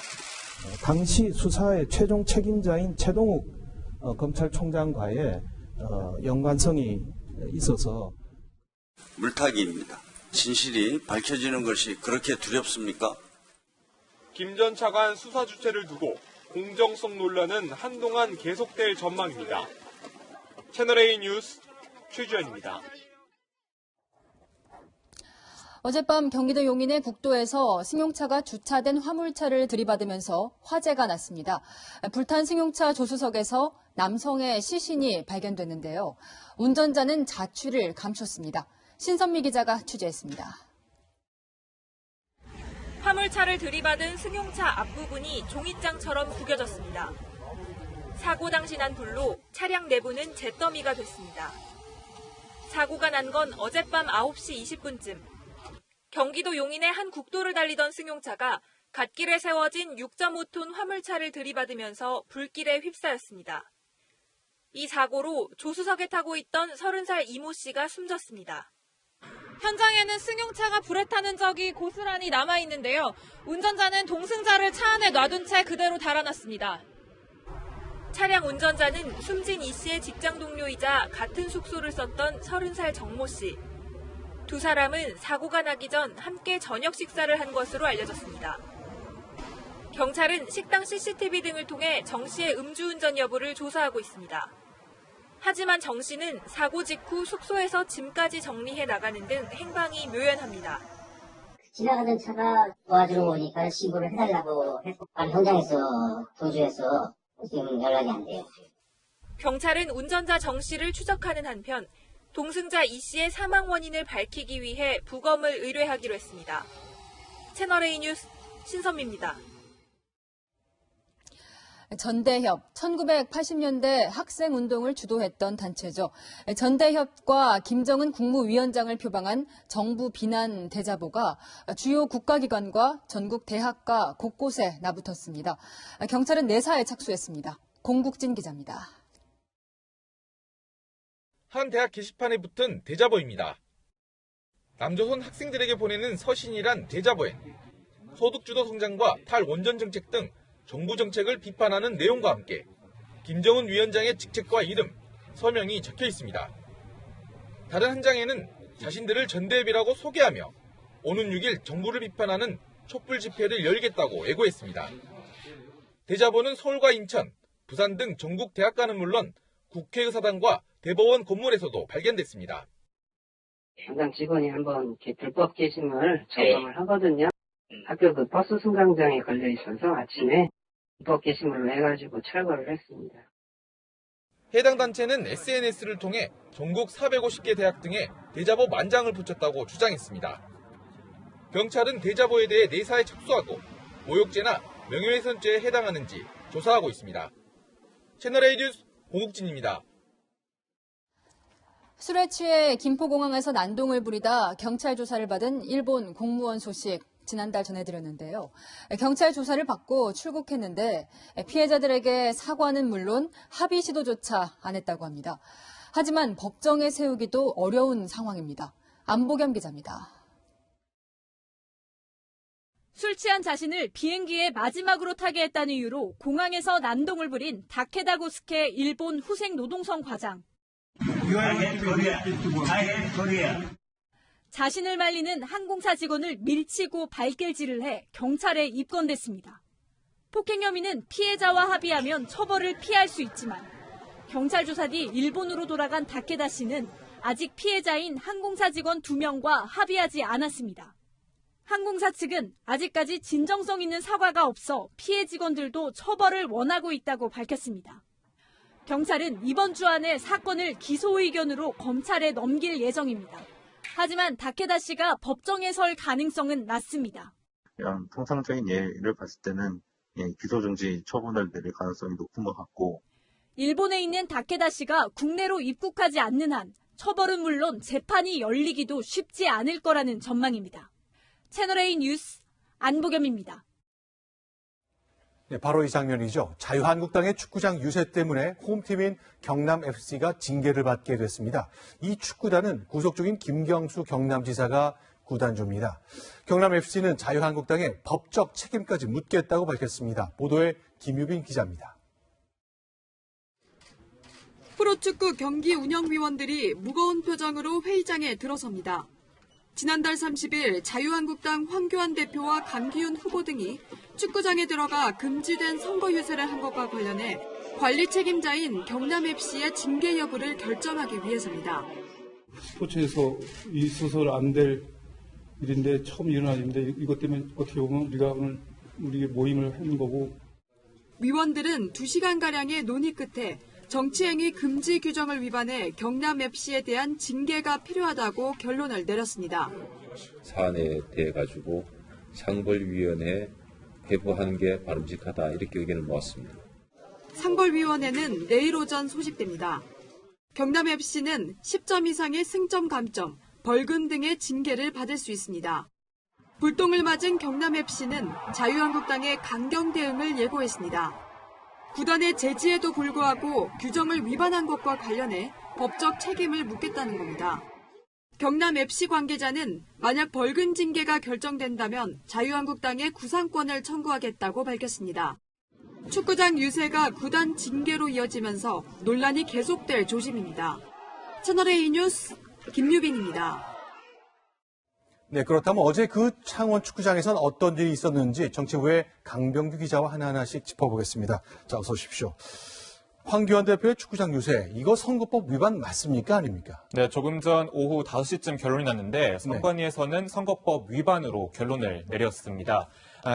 당시 수사의 최종 책임자인 최동욱 검찰총장과의 연관성이 있어서 물타기입니다. 진실이 밝혀지는 것이 그렇게 두렵습니까? 김 전 차관 수사 주체를 두고 공정성 논란은 한동안 계속될 전망입니다. 채널A 뉴스 최주연입니다. 어젯밤 경기도 용인의 국도에서 승용차가 주차된 화물차를 들이받으면서 화재가 났습니다. 불탄 승용차 조수석에서 남성의 시신이 발견됐는데요. 운전자는 자취를 감췄습니다. 신선미 기자가 취재했습니다. 화물차를 들이받은 승용차 앞부분이 종잇장처럼 구겨졌습니다. 사고 당시 난 불로 차량 내부는 잿더미가 됐습니다. 사고가 난 건 어젯밤 9시 20분쯤. 경기도 용인의 한 국도를 달리던 승용차가 갓길에 세워진 6.5톤 화물차를 들이받으면서 불길에 휩싸였습니다. 이 사고로 조수석에 타고 있던 30살 이모 씨가 숨졌습니다. 현장에는 승용차가 불에 탄 흔적이 고스란히 남아있는데요. 운전자는 동승자를 차 안에 놔둔 채 그대로 달아났습니다. 차량 운전자는 숨진 이 씨의 직장 동료이자 같은 숙소를 썼던 30살 정모 씨. 두 사람은 사고가 나기 전 함께 저녁 식사를 한 것으로 알려졌습니다. 경찰은 식당 CCTV 등을 통해 정 씨의 음주운전 여부를 조사하고 있습니다. 하지만 정 씨는 사고 직후 숙소에서 짐까지 정리해 나가는 등 행방이 묘연합니다. 지나가던 차가 도와주러 오니까 신고를 해달라고 해서 현장에서 도주해서 지금 연락이 안 돼요. 경찰은 운전자 정 씨를 추적하는 한편 동승자 이 씨의 사망 원인을 밝히기 위해 부검을 의뢰하기로 했습니다. 채널A 뉴스 신선미입니다. 전대협, 1980년대 학생운동을 주도했던 단체죠. 전대협과 김정은 국무위원장을 표방한 정부 비난 대자보가 주요 국가기관과 전국 대학가 곳곳에 나붙었습니다. 경찰은 내사에 착수했습니다. 공국진 기자입니다. 한 대학 게시판에 붙은 대자보입니다. 남조선 학생들에게 보내는 서신이란 대자보엔 소득주도 성장과 탈원전 정책 등 정부 정책을 비판하는 내용과 함께 김정은 위원장의 직책과 이름, 서명이 적혀 있습니다. 다른 한 장에는 자신들을 전대협이라고 소개하며 오는 6일 정부를 비판하는 촛불 집회를 열겠다고 예고했습니다. 대자보는 서울과 인천, 부산 등 전국 대학가는 물론 국회의사당과 대법원 건물에서도 발견됐습니다. 담당 직원이 한번 이렇게 불법 게시물을 점검을 하거든요. 학교 그 버스 승강장에 걸려 있어서 아침에 불법 게시물로 해가지고 철거를 했습니다. 해당 단체는 SNS를 통해 전국 450개 대학 등에 대자보 만장을 붙였다고 주장했습니다. 경찰은 대자보에 대해 내사에 착수하고 모욕죄나 명예훼손죄에 해당하는지 조사하고 있습니다. 채널A 뉴스 공국진입니다. 술에 취해 김포공항에서 난동을 부리다 경찰 조사를 받은 일본 공무원 소식 지난달 전해드렸는데요. 경찰 조사를 받고 출국했는데 피해자들에게 사과는 물론 합의 시도조차 안 했다고 합니다. 하지만 법정에 세우기도 어려운 상황입니다. 안보겸 기자입니다. 술 취한 자신을 비행기에 마지막으로 타게 했다는 이유로 공항에서 난동을 부린 다케다 고스케 일본 후생 노동성 과장. 자신을 말리는 항공사 직원을 밀치고 발길질을 해 경찰에 입건됐습니다. 폭행 혐의는 피해자와 합의하면 처벌을 피할 수 있지만 경찰 조사 뒤 일본으로 돌아간 다케다 씨는 아직 피해자인 항공사 직원 2명과 합의하지 않았습니다. 항공사 측은 아직까지 진정성 있는 사과가 없어 피해 직원들도 처벌을 원하고 있다고 밝혔습니다. 경찰은 이번 주 안에 사건을 기소 의견으로 검찰에 넘길 예정입니다. 하지만 다케다 씨가 법정에 설 가능성은 낮습니다. 그냥 통상적인 예를 봤을 때는 기소 정지 처분을 내릴 가능성이 높은 것 같고, 일본에 있는 다케다 씨가 국내로 입국하지 않는 한 처벌은 물론 재판이 열리기도 쉽지 않을 거라는 전망입니다. 채널A 뉴스 안보겸입니다. 네, 바로 이 장면이죠. 자유한국당의 축구장 유세 때문에 홈팀인 경남FC가 징계를 받게 됐습니다. 이 축구단은 구속 중인 김경수 경남지사가 구단주입니다. 경남FC는 자유한국당의 법적 책임까지 묻겠다고 밝혔습니다. 보도에 김유빈 기자입니다. 프로축구 경기 운영위원들이 무거운 표정으로 회의장에 들어섭니다. 지난달 30일 자유한국당 황교안 대표와 강기훈 후보 등이 축구장에 들어가 금지된 선거 유세를 한 것과 관련해 관리 책임자인 경남FC의 징계 여부를 결정하기 위해서입니다. 스포츠에서 있어서는 안 될 일인데 처음 일어난 일인데 이것 때문에 어떻게 보면 우리가 오늘 우리 모임을 한 거고. 위원들은 2시간가량의 논의 끝에 정치행위 금지 규정을 위반해 경남FC에 대한 징계가 필요하다고 결론을 내렸습니다. 사안에 대해 가지고 상벌위원회에 회부하는 게 바람직하다 이렇게 의견을 모았습니다. 상벌위원회는 내일 오전 소집됩니다. 경남FC는 10점 이상의 승점 감점, 벌금 등의 징계를 받을 수 있습니다. 불똥을 맞은 경남FC는 자유한국당의 강경 대응을 예고했습니다. 구단의 제지에도 불구하고 규정을 위반한 것과 관련해 법적 책임을 묻겠다는 겁니다. 경남FC 관계자는 만약 벌금 징계가 결정된다면 자유한국당에 구상권을 청구하겠다고 밝혔습니다. 축구장 유세가 구단 징계로 이어지면서 논란이 계속될 조짐입니다. 채널A 뉴스 김유빈입니다. 네, 그렇다면 어제 그 창원 축구장에선 어떤 일이 있었는지 정치부의 강병규 기자와 하나하나씩 짚어보겠습니다. 자, 어서 오십시오. 황교안 대표의 축구장 유세, 이거 선거법 위반 맞습니까? 아닙니까? 네, 조금 전 오후 5시쯤 결론이 났는데 선관위에서는 선거법 위반으로 결론을 내렸습니다.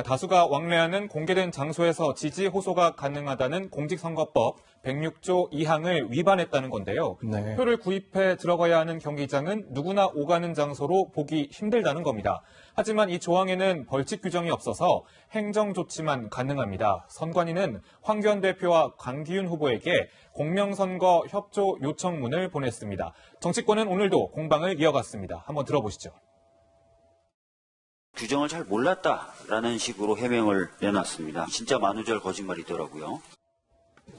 다수가 왕래하는 공개된 장소에서 지지 호소가 가능하다는 공직선거법 106조 2항을 위반했다는 건데요. 네. 표를 구입해 들어가야 하는 경기장은 누구나 오가는 장소로 보기 힘들다는 겁니다. 하지만 이 조항에는 벌칙 규정이 없어서 행정 조치만 가능합니다. 선관위는 황교안 대표와 강기훈 후보에게 공명선거 협조 요청문을 보냈습니다. 정치권은 오늘도 공방을 이어갔습니다. 한번 들어보시죠. 규정을 잘 몰랐다라는 식으로 해명을 내놨습니다. 진짜 만우절 거짓말이더라고요.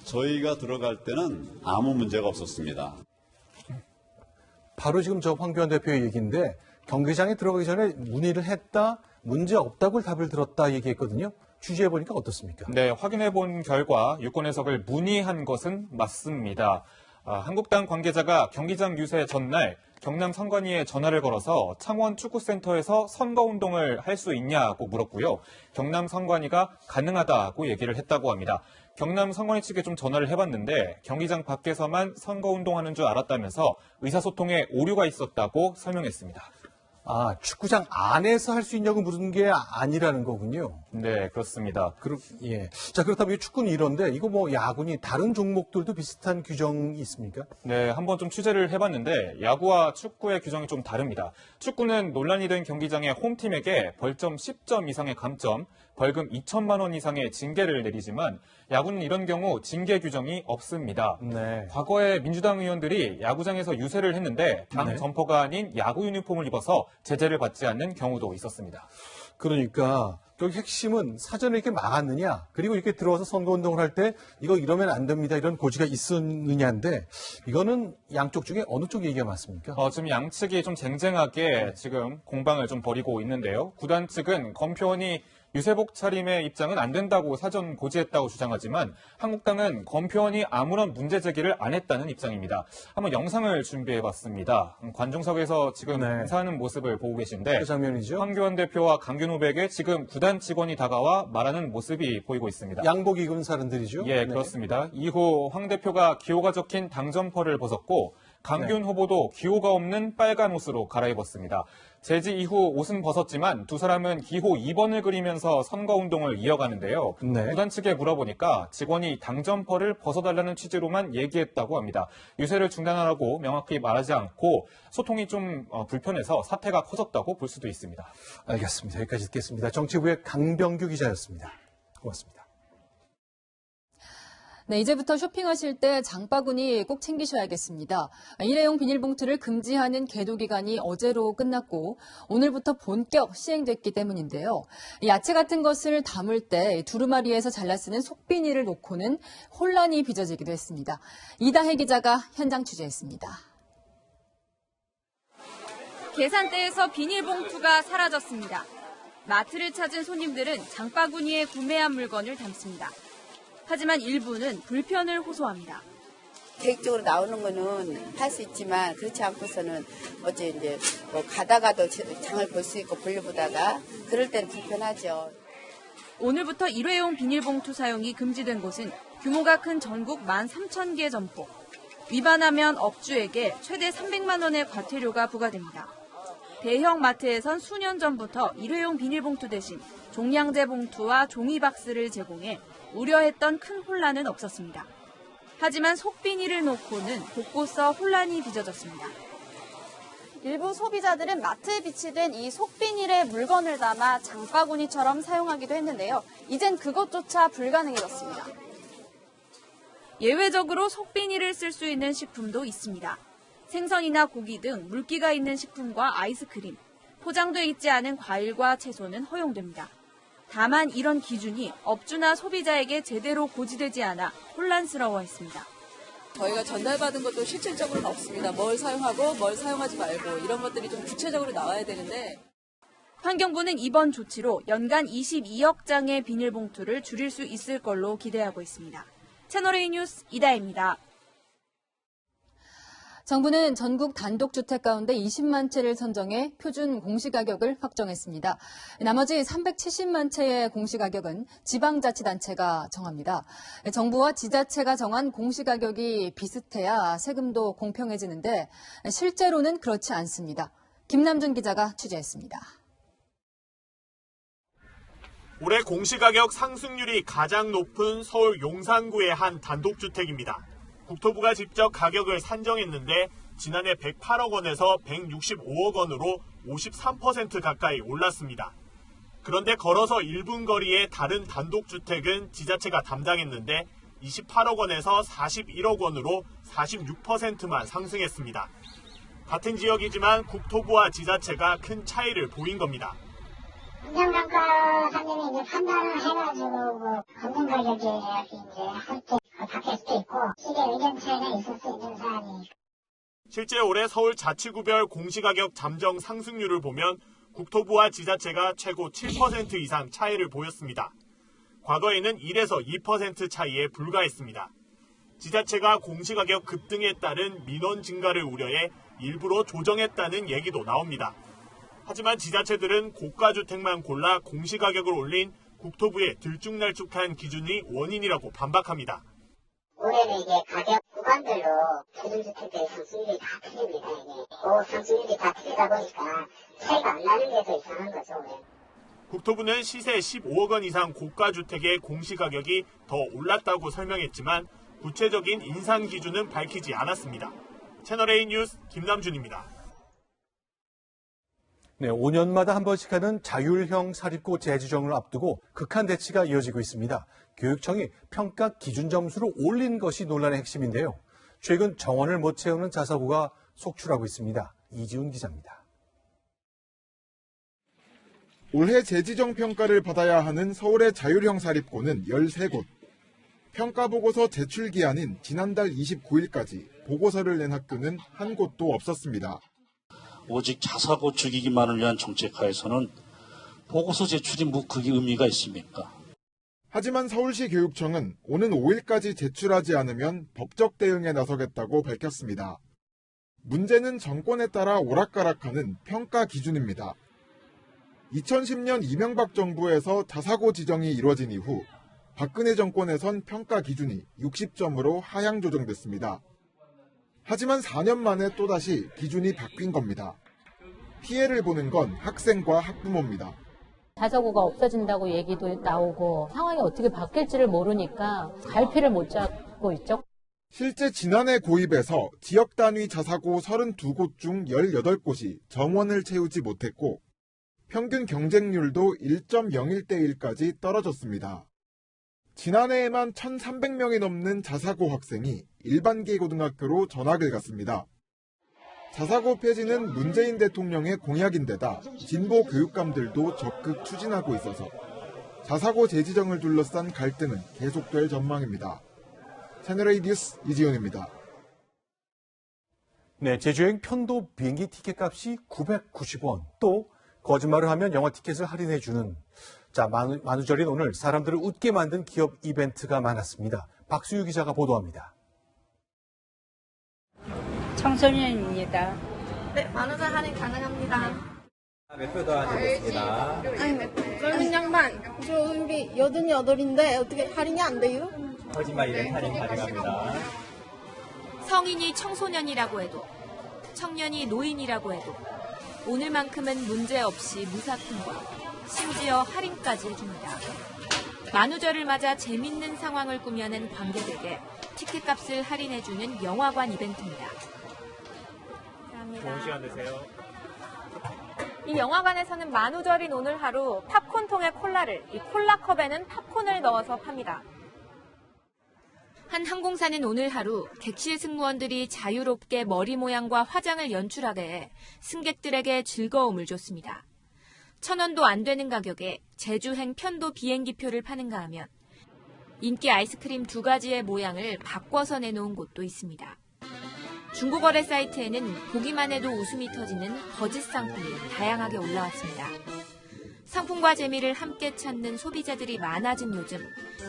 저희가 들어갈 때는 아무 문제가 없었습니다. 바로 지금 저 황교안 대표의 얘기인데 경기장에 들어가기 전에 문의를 했다, 문제 없다고 답을 들었다 얘기했거든요. 취재해보니까 어떻습니까? 네, 확인해본 결과 유권 해석을 문의한 것은 맞습니다. 한국당 관계자가 경기장 유세 전날 경남 선관위에 전화를 걸어서 창원 축구센터에서 선거운동을 할 수 있냐고 물었고요. 경남 선관위가 가능하다고 얘기를 했다고 합니다. 경남 선관위 측에 좀 전화를 해봤는데 경기장 밖에서만 선거운동하는 줄 알았다면서 의사소통에 오류가 있었다고 설명했습니다. 아, 축구장 안에서 할 수 있냐고 물은 게 아니라는 거군요. 네, 그렇습니다. 예. 자, 그렇다면 이 축구는 이런데 이거 뭐 야구니 다른 종목들도 비슷한 규정이 있습니까? 네, 한번 좀 취재를 해봤는데 야구와 축구의 규정이 좀 다릅니다. 축구는 논란이 된 경기장의 홈팀에게 벌점 10점 이상의 감점, 벌금 2천만 원 이상의 징계를 내리지만 야구는 이런 경우 징계 규정이 없습니다. 네. 과거에 민주당 의원들이 야구장에서 유세를 했는데 당 네. 점퍼가 아닌 야구 유니폼을 입어서 제재를 받지 않는 경우도 있었습니다. 그러니까 여기 핵심은 사전에 이렇게 막았느냐, 그리고 이렇게 들어와서 선거운동을 할 때 이거 이러면 안 됩니다, 이런 고지가 있었느냐인데, 이거는 양쪽 중에 어느 쪽 얘기가 맞습니까? 지금 양측이 좀 쟁쟁하게 지금 공방을 좀 벌이고 있는데요. 구단 측은 검표원이 유세복 차림의 입장은 안 된다고 사전 고지했다고 주장하지만 한국당은 검표원이 아무런 문제 제기를 안 했다는 입장입니다. 한번 영상을 준비해봤습니다. 관중석에서 지금 인사하는 모습을 보고 계신데 그 장면이죠. 황교안 대표와 강균 후백에 지금 구단 직원이 다가와 말하는 모습이 보이고 있습니다. 양복 입은 사람들이죠? 예, 그렇습니다. 이후 황 대표가 기호가 적힌 당점퍼를 벗었고 강균 후보도 기호가 없는 빨간 옷으로 갈아입었습니다. 제지 이후 옷은 벗었지만 두 사람은 기호 2번을 그리면서 선거운동을 이어가는데요. 구단 측에 물어보니까 직원이 당점퍼를 벗어달라는 취지로만 얘기했다고 합니다. 유세를 중단하라고 명확히 말하지 않고 소통이 좀 불편해서 사태가 커졌다고 볼 수도 있습니다. 알겠습니다. 여기까지 듣겠습니다. 정치부의 강병규 기자였습니다. 고맙습니다. 네, 이제부터 쇼핑하실 때 장바구니 꼭 챙기셔야겠습니다. 일회용 비닐봉투를 금지하는 계도 기간이 어제로 끝났고 오늘부터 본격 시행됐기 때문인데요. 야채 같은 것을 담을 때 두루마리에서 잘라 쓰는 속비닐을 놓고는 혼란이 빚어지기도 했습니다. 이다혜 기자가 현장 취재했습니다. 계산대에서 비닐봉투가 사라졌습니다. 마트를 찾은 손님들은 장바구니에 구매한 물건을 담습니다. 하지만 일부는 불편을 호소합니다. 계획적으로 나오는 거는 할 수 있지만 그렇지 않고서는 어제 이제 뭐 가다가도 장을 볼 수 있고 볼려보다가 그럴 때는 불편하죠. 오늘부터 일회용 비닐봉투 사용이 금지된 곳은 규모가 큰 전국 13,000개 점포. 위반하면 업주에게 최대 300만 원의 과태료가 부과됩니다. 대형 마트에선 수년 전부터 일회용 비닐봉투 대신 종량제 봉투와 종이박스를 제공해 우려했던 큰 혼란은 없었습니다. 하지만 속비닐을 놓고는 곳곳서 혼란이 빚어졌습니다. 일부 소비자들은 마트에 비치된 이 속비닐에 물건을 담아 장바구니처럼 사용하기도 했는데요. 이젠 그것조차 불가능해졌습니다. 예외적으로 속비닐을 쓸 수 있는 식품도 있습니다. 생선이나 고기 등 물기가 있는 식품과 아이스크림, 포장돼 있지 않은 과일과 채소는 허용됩니다. 다만 이런 기준이 업주나 소비자에게 제대로 고지되지 않아 혼란스러워했습니다. 저희가 전달받은 것도 실질적으로는 없습니다. 뭘 사용하고 뭘 사용하지 말고 이런 것들이 좀 구체적으로 나와야 되는데. 환경부는 이번 조치로 연간 22억 장의 비닐봉투를 줄일 수 있을 걸로 기대하고 있습니다. 채널A 뉴스 이다혜입니다. 정부는 전국 단독주택 가운데 20만 채를 선정해 표준 공시가격을 확정했습니다. 나머지 370만 채의 공시가격은 지방자치단체가 정합니다. 정부와 지자체가 정한 공시가격이 비슷해야 세금도 공평해지는데 실제로는 그렇지 않습니다. 김남준 기자가 취재했습니다. 올해 공시가격 상승률이 가장 높은 서울 용산구의 한 단독주택입니다. 국토부가 직접 가격을 산정했는데 지난해 108억 원에서 165억 원으로 53% 가까이 올랐습니다. 그런데 걸어서 1분 거리의 다른 단독주택은 지자체가 담당했는데 28억 원에서 41억 원으로 46%만 상승했습니다. 같은 지역이지만 국토부와 지자체가 큰 차이를 보인 겁니다. 공정단가 상점이 이제 판단을 해가지고 뭐 검증 가격이 이제 할 때 바뀔 수도 있고 시대 의견 차이가 있을 수 있는 사안이. 실제 올해 서울 자치구별 공시가격 잠정 상승률을 보면 국토부와 지자체가 최고 7% 이상 차이를 보였습니다. 과거에는 1에서 2% 차이에 불과했습니다. 지자체가 공시가격 급등에 따른 민원 증가를 우려해 일부러 조정했다는 얘기도 나옵니다. 하지만 지자체들은 고가주택만 골라 공시가격을 올린 국토부의 들쭉날쭉한 기준이 원인이라고 반박합니다. 올해는 이게 가격 구간별로 표준주택들의 상승률이 다 틀립니다. 그 상승률이 다 틀리다 보니까 차이가 안 나는 게 더 이상한 거죠. 올해. 국토부는 시세 15억 원 이상 고가주택의 공시가격이 더 올랐다고 설명했지만 구체적인 인상 기준은 밝히지 않았습니다. 채널A 뉴스 김남준입니다. 네, 5년마다 한 번씩 하는 자율형 사립고 재지정을 앞두고 극한 대치가 이어지고 있습니다. 교육청이 평가 기준 점수를 올린 것이 논란의 핵심인데요. 최근 정원을 못 채우는 자사고가 속출하고 있습니다. 이지훈 기자입니다. 올해 재지정 평가를 받아야 하는 서울의 자율형 사립고는 13곳. 평가보고서 제출 기한인 지난달 29일까지 보고서를 낸 학교는 한 곳도 없었습니다. 오직 자사고 죽이기만을 위한 정책하에서는 보고서 제출이 그게 의미가 있습니까? 하지만 서울시 교육청은 오는 5일까지 제출하지 않으면 법적 대응에 나서겠다고 밝혔습니다. 문제는 정권에 따라 오락가락하는 평가 기준입니다. 2010년 이명박 정부에서 자사고 지정이 이루어진 이후 박근혜 정권에선 평가 기준이 60점으로 하향 조정됐습니다. 하지만 4년 만에 또다시 기준이 바뀐 겁니다. 피해를 보는 건 학생과 학부모입니다. 자사고가 없어진다고 얘기도 나오고 상황이 어떻게 바뀔지를 모르니까 갈피를 못 잡고 있죠. 실제 지난해 고입에서 지역 단위 자사고 32곳 중 18곳이 정원을 채우지 못했고 평균 경쟁률도 1.01대 1까지 떨어졌습니다. 지난해에만 1,300명이 넘는 자사고 학생이 일반계 고등학교로 전학을 갔습니다. 자사고 폐지는 문재인 대통령의 공약인데다 진보 교육감들도 적극 추진하고 있어서 자사고 재지정을 둘러싼 갈등은 계속될 전망입니다. 채널A 뉴스 이지훈입니다. 네, 제주여행 편도 비행기 티켓 값이 990원. 또 거짓말을 하면 영화 티켓을 할인해주는. 자, 만우절인 오늘 사람들을 웃게 만든 기업 이벤트가 많았습니다. 박수유 기자가 보도합니다. 청소년입니다. 네, 만우절 할인 가능합니다. 몇 표 더 하겠습니다. 아니, 몇 표? 젊은 양반, 저 우리 88인데 어떻게 할인이 안 돼요? 거짓말이래 할인 가능합니다. 성인이 청소년이라고 해도, 청년이 노인이라고 해도 오늘만큼은 문제없이 무사통과 심지어 할인까지 해줍니다. 만우절을 맞아 재밌는 상황을 꾸며낸 관객에게 티켓값을 할인해주는 영화관 이벤트입니다. 좋은 시간 되세요. 이 영화관에서는 만우절인 오늘 하루 팝콘통에 콜라를, 이 콜라컵에는 팝콘을 넣어서 팝니다. 한 항공사는 오늘 하루 객실 승무원들이 자유롭게 머리 모양과 화장을 연출하게 해 승객들에게 즐거움을 줬습니다. 1,000원도 안 되는 가격에 제주행 편도 비행기표를 파는가 하면 인기 아이스크림 2가지의 모양을 바꿔서 내놓은 곳도 있습니다. 중고거래 사이트에는 보기만 해도 웃음이 터지는 거짓 상품이 다양하게 올라왔습니다. 상품과 재미를 함께 찾는 소비자들이 많아진 요즘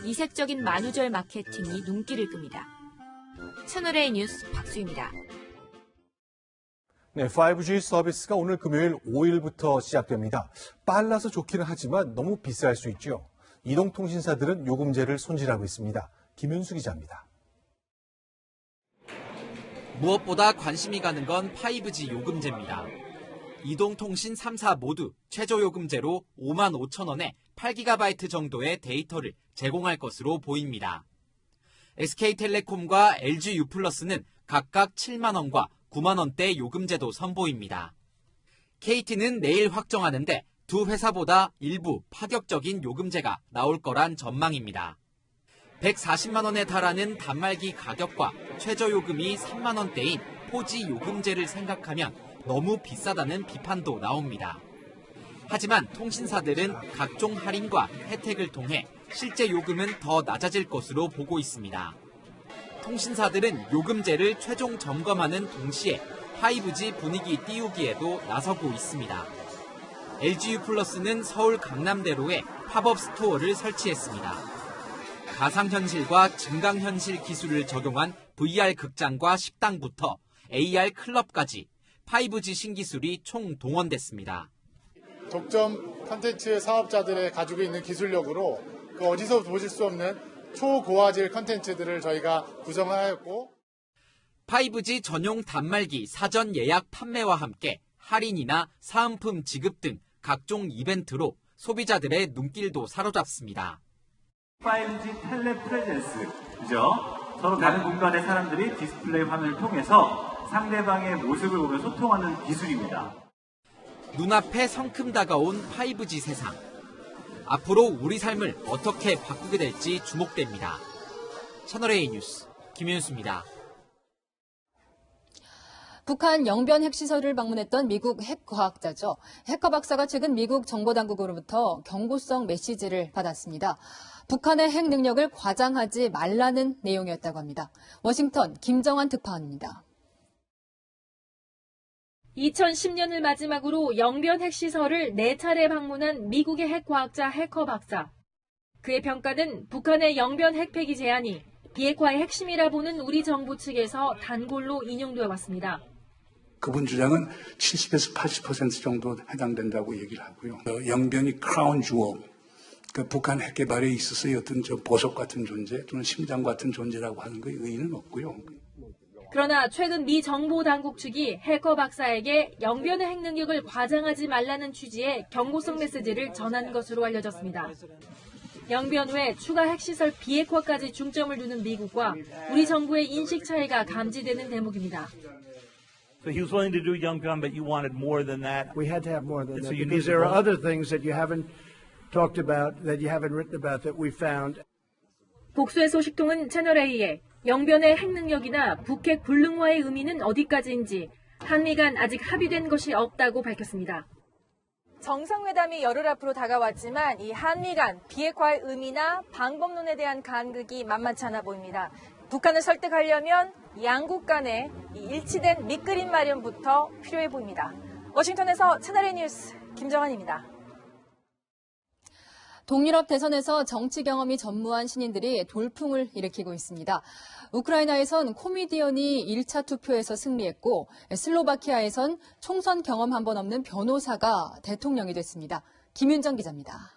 이색적인 만우절 마케팅이 눈길을 끕니다. 채널A 뉴스 박수입니다. 네, 5G 서비스가 오늘 금요일 5일부터 시작됩니다. 빨라서 좋기는 하지만 너무 비쌀 수 있죠. 이동통신사들은 요금제를 손질하고 있습니다. 김윤수 기자입니다. 무엇보다 관심이 가는 건 5G 요금제입니다. 이동통신 3사 모두 최저요금제로 55,000원에 8GB 정도의 데이터를 제공할 것으로 보입니다. SK텔레콤과 LG유플러스는 각각 7만원과 9만원대 요금제도 선보입니다. KT는 내일 확정하는데 두 회사보다 일부 파격적인 요금제가 나올 거란 전망입니다. 140만원에 달하는 단말기 가격과 최저요금이 3만원대인 4G 요금제를 생각하면 너무 비싸다는 비판도 나옵니다. 하지만 통신사들은 각종 할인과 혜택을 통해 실제 요금은 더 낮아질 것으로 보고 있습니다. 통신사들은 요금제를 최종 점검하는 동시에 5G 분위기 띄우기에도 나서고 있습니다. LG유플러스는 서울 강남대로에 팝업 스토어를 설치했습니다. 가상현실과 증강현실 기술을 적용한 VR 극장과 식당부터 AR 클럽까지 5G 신기술이 총 동원됐습니다. 독점 컨텐츠 사업자들의 가지고 있는 기술력으로 그 어디서 보실 수 없는 초고화질 컨텐츠들을 저희가 구성하였고 5G 전용 단말기 사전 예약 판매와 함께 할인이나 사은품 지급 등 각종 이벤트로 소비자들의 눈길도 사로잡습니다. 5G 텔레 프레젠스, 그죠? 서로 다른 공간의 사람들이 디스플레이 화면을 통해서 상대방의 모습을 보며 소통하는 기술입니다. 눈앞에 성큼 다가온 5G 세상. 앞으로 우리 삶을 어떻게 바꾸게 될지 주목됩니다. 채널A 뉴스 김윤수입니다. 북한 영변 핵시설을 방문했던 미국 핵과학자죠. 해커 박사가 최근 미국 정보당국으로부터 경고성 메시지를 받았습니다. 북한의 핵 능력을 과장하지 말라는 내용이었다고 합니다. 워싱턴 김정환 특파원입니다. 2010년을 마지막으로 영변 핵시설을 4차례 방문한 미국의 핵과학자 해커 박사. 그의 평가는 북한의 영변 핵폐기 제안이 비핵화의 핵심이라 보는 우리 정부 측에서 단골로 인용되어 왔습니다. 그분 주장은 70에서 80% 정도 해당된다고 얘기를 하고요. 영변이 크라운 주얼, 북한 핵 개발에 있어서의 어떤 보석 같은 존재 또는 심장 같은 존재라고 하는 것에 의의는 없고요. 그러나 최근 미 정보 당국 측이 해커 박사에게 영변의 핵 능력을 과장하지 말라는 취지의 경고성 메시지를 전한 것으로 알려졌습니다. 영변 외 추가 핵시설 비핵화까지 중점을 두는 미국과 우리 정부의 인식 차이가 감지되는 대목입니다. So he was willing to do Yongbyon, but you wanted more than that. We had to have more than So that you because needed there are more. other things that you haven't talked about, that you haven't written about, that we found. 복수의 소식통은 채널A에 영변의 핵 능력이나 북핵 불능화의 의미는 어디까지인지 한미 간 아직 합의된 것이 없다고 밝혔습니다. 정상회담이 열흘 앞으로 다가왔지만 이 한미 간 비핵화의 의미나 방법론에 대한 간극이 만만치 않아 보입니다. 북한을 설득하려면 양국 간의 일치된 밑그림 마련부터 필요해 보입니다. 워싱턴에서 채널A 뉴스 김정환입니다. 동유럽 대선에서 정치 경험이 전무한 신인들이 돌풍을 일으키고 있습니다. 우크라이나에선 코미디언이 1차 투표에서 승리했고 슬로바키아에선 총선 경험 한 번 없는 변호사가 대통령이 됐습니다. 김윤정 기자입니다.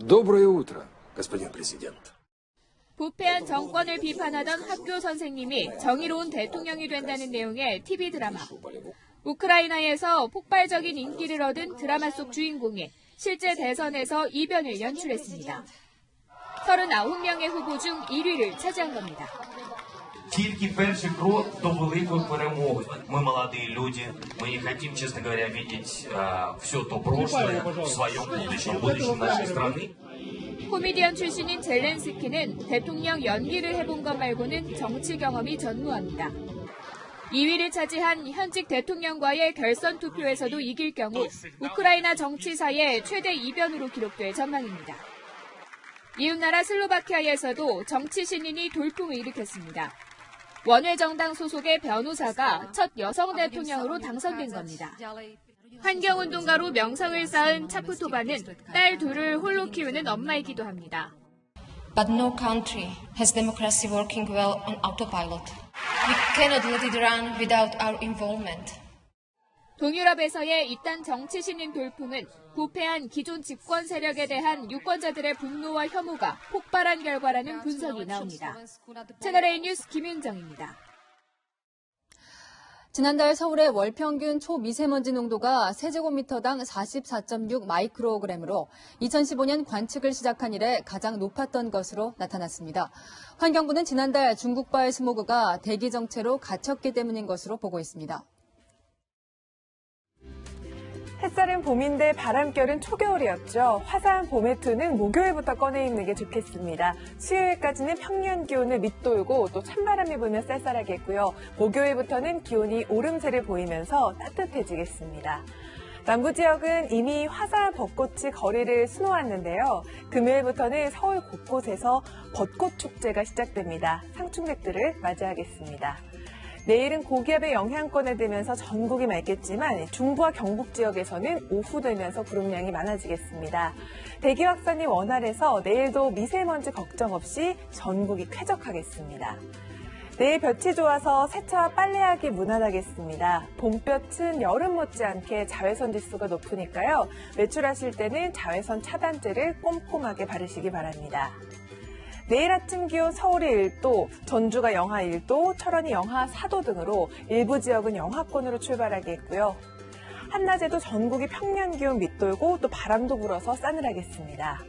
Доброе утро, господин президент. 부패한 정권을 비판하던 학교 선생님이 정의로운 대통령이 된다는 내용의 TV 드라마. 우크라이나에서 폭발적인 인기를 얻은 드라마 속 주인공이 실제 대선에서 이변을 연출했습니다. 39명의 후보 중 1위를 차지한 겁니다. Тільки перший крок до великої перемоги. Ми молоді люди, ми не хотим, честно говоря, видеть все то прошлое в своем будущем, будущем нашей страны. 코미디언 출신인 젤렌스키는 대통령 연기를 해본 것 말고는 정치 경험이 전무합니다. 2위를 차지한 현직 대통령과의 결선 투표에서도 이길 경우 우크라이나 정치사의 최대 이변으로 기록될 전망입니다. 이웃나라 슬로바키아에서도 정치 신인이 돌풍을 일으켰습니다. 원외정당 소속의 변호사가 첫 여성 대통령으로 당선된 겁니다. 환경운동가로 명성을 쌓은 차푸토바는 딸 둘을 홀로 키우는 엄마이기도 합니다. But no country has democracy working well on autopilot. We cannot let it run without our involvement. 동유럽에서의 이딴 정치 신인 돌풍은 부패한 기존 집권 세력에 대한 유권자들의 분노와 혐오가 폭발한 결과라는 분석이 나옵니다. 채널A 뉴스 김윤정입니다. 지난달 서울의 월평균 초미세먼지 농도가 세제곱미터당 44.6 마이크로그램으로 2015년 관측을 시작한 이래 가장 높았던 것으로 나타났습니다. 환경부는 지난달 중국발 스모그가 대기 정체로 갇혔기 때문인 것으로 보고 있습니다. 햇살은 봄인데 바람결은 초겨울이었죠. 화사한 봄의 투는 목요일부터 꺼내 입는 게 좋겠습니다. 수요일까지는 평년 기온을 밑돌고 또 찬바람이 불며 쌀쌀하겠고요. 목요일부터는 기온이 오름세를 보이면서 따뜻해지겠습니다. 남부 지역은 이미 화사한 벚꽃이 거리를 수놓았는데요. 금요일부터는 서울 곳곳에서 벚꽃 축제가 시작됩니다. 상충객들을 맞이하겠습니다. 내일은 고기압의 영향권에 들면서 전국이 맑겠지만 중부와 경북 지역에서는 오후 되면서 구름량이 많아지겠습니다. 대기 확산이 원활해서 내일도 미세먼지 걱정 없이 전국이 쾌적하겠습니다. 내일 볕이 좋아서 세차와 빨래하기 무난하겠습니다. 봄볕은 여름 못지않게 자외선 지수가 높으니까요. 외출하실 때는 자외선 차단제를 꼼꼼하게 바르시기 바랍니다. 내일 아침 기온 서울이 1도, 전주가 영하 1도, 철원이 영하 4도 등으로 일부 지역은 영하권으로 출발하겠고요. 한낮에도 전국이 평년 기온 밑돌고 또 바람도 불어서 싸늘하겠습니다.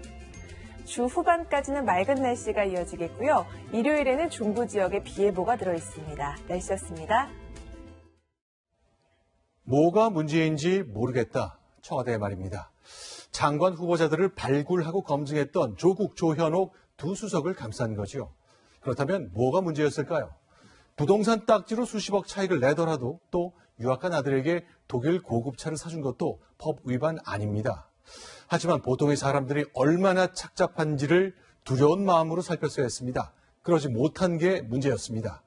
주 후반까지는 맑은 날씨가 이어지겠고요. 일요일에는 중부 지역에 비 예보가 들어있습니다. 날씨였습니다. 뭐가 문제인지 모르겠다. 청와대의 말입니다. 장관 후보자들을 발굴하고 검증했던 조국, 조현옥 두 수석을 감싼 거지요. 그렇다면 뭐가 문제였을까요? 부동산 딱지로 수십억 차익을 내더라도 또 유학간 아들에게 독일 고급차를 사준 것도 법 위반 아닙니다. 하지만 보통의 사람들이 얼마나 착잡한지를 두려운 마음으로 살폈어야 했습니다. 그러지 못한 게 문제였습니다.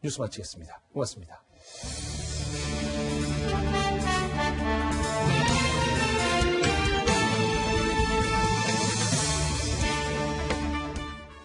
뉴스 마치겠습니다. 고맙습니다.